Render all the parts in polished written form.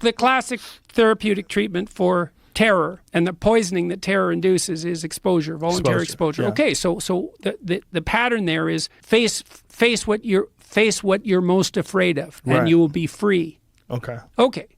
the classic therapeutic treatment for terror and the poisoning that terror induces is exposure, voluntary exposure. Yeah. Okay, so the pattern there is face what you're most afraid of, and you will be free. Okay.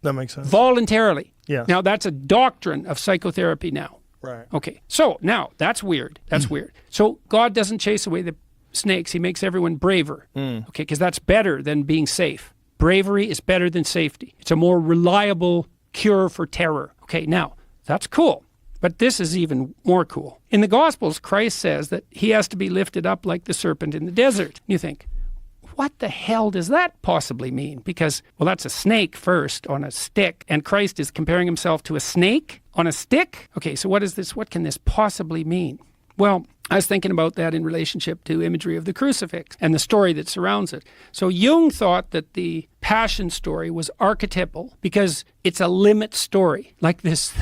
That makes sense. Voluntarily. Yeah. Now that's a doctrine of psychotherapy now. Right. Okay. So now that's weird. That's weird. So God doesn't chase away the snakes. He makes everyone braver. Okay, because that's better than being safe. Bravery is better than safety. It's a more reliable cure for terror. Okay, now that's cool. But this is even more cool. In the Gospels, Christ says that he has to be lifted up like the serpent in the desert. You think, what the hell does that possibly mean? Because, well, that's a snake first on a stick, and Christ is comparing himself to a snake on a stick? Okay, so what is this? What can this possibly mean? Well, I was thinking about that in relationship to imagery of the crucifix and the story that surrounds it. So Jung thought that the Passion story was archetypal because it's a limit story, like this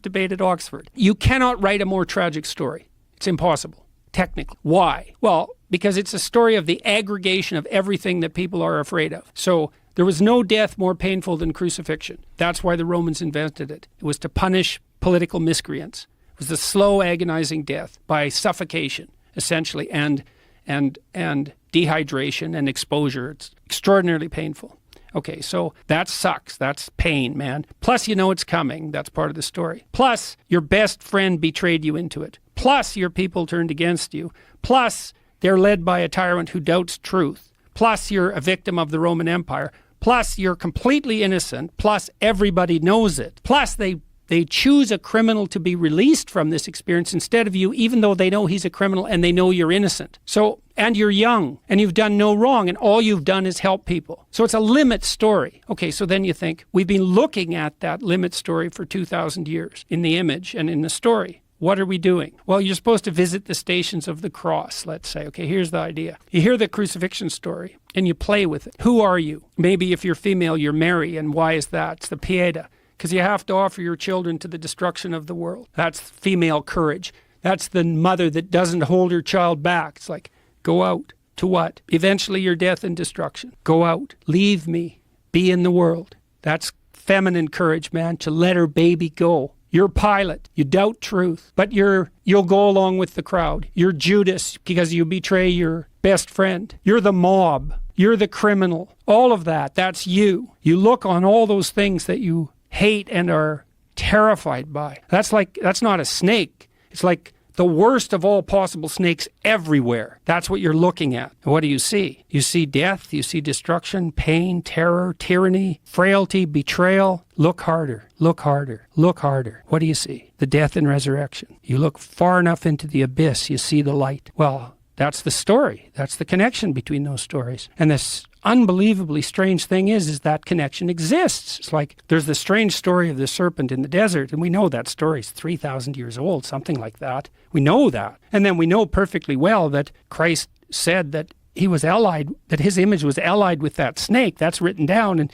debate at Oxford. You cannot write a more tragic story. It's impossible, technically. Why? Well, because it's a story of the aggregation of everything that people are afraid of. So there was no death more painful than crucifixion. That's why the Romans invented it. It was to punish political miscreants. It was the slow, agonizing death by suffocation, essentially, and dehydration and exposure. It's extraordinarily painful. Okay, so that sucks. That's pain, man. Plus, you know it's coming. That's part of the story. Plus, your best friend betrayed you into it. Plus, your people turned against you. Plus, they're led by a tyrant who doubts truth. Plus, you're a victim of the Roman Empire. Plus, you're completely innocent. Plus, everybody knows it. Plus, they choose a criminal to be released from this experience instead of you, even though they know he's a criminal and they know you're innocent. So, and you're young and you've done no wrong and all you've done is help people. So it's a limit story. Okay, so then you think, we've been looking at that limit story for 2,000 years in the image and in the story. What are we doing? Well, you're supposed to visit the stations of the cross, let's say. Okay, here's the idea. You hear the crucifixion story and you play with it. Who are you? Maybe if you're female, you're Mary, and why is that? It's the Pieta. Because you have to offer your children to the destruction of the world. That's female courage. That's the mother that doesn't hold her child back. It's like, go out. To what? Eventually your death and destruction. Go out. Leave me. Be in the world. That's feminine courage, man, to let her baby go. You're Pilate. You doubt truth, but you'll go along with the crowd. You're Judas because you betray your best friend. You're the mob. You're the criminal. All of that, that's you. You look on all those things that you hate and are terrified by. That's not a snake. It's like the worst of all possible snakes everywhere. That's what you're looking at. What do you see? You see death, you see destruction, pain, terror, tyranny, frailty, betrayal. Look harder, look harder, look harder. What do you see? The death and resurrection. You look far enough into the abyss, you see the light. Well, that's the story. That's the connection between those stories. And this unbelievably strange thing is that connection exists. It's like there's the strange story of the serpent in the desert, and we know that story is 3,000 years old, something like that. We know that. And then we know perfectly well that Christ said that he was allied, that his image was allied with that snake. That's written down. And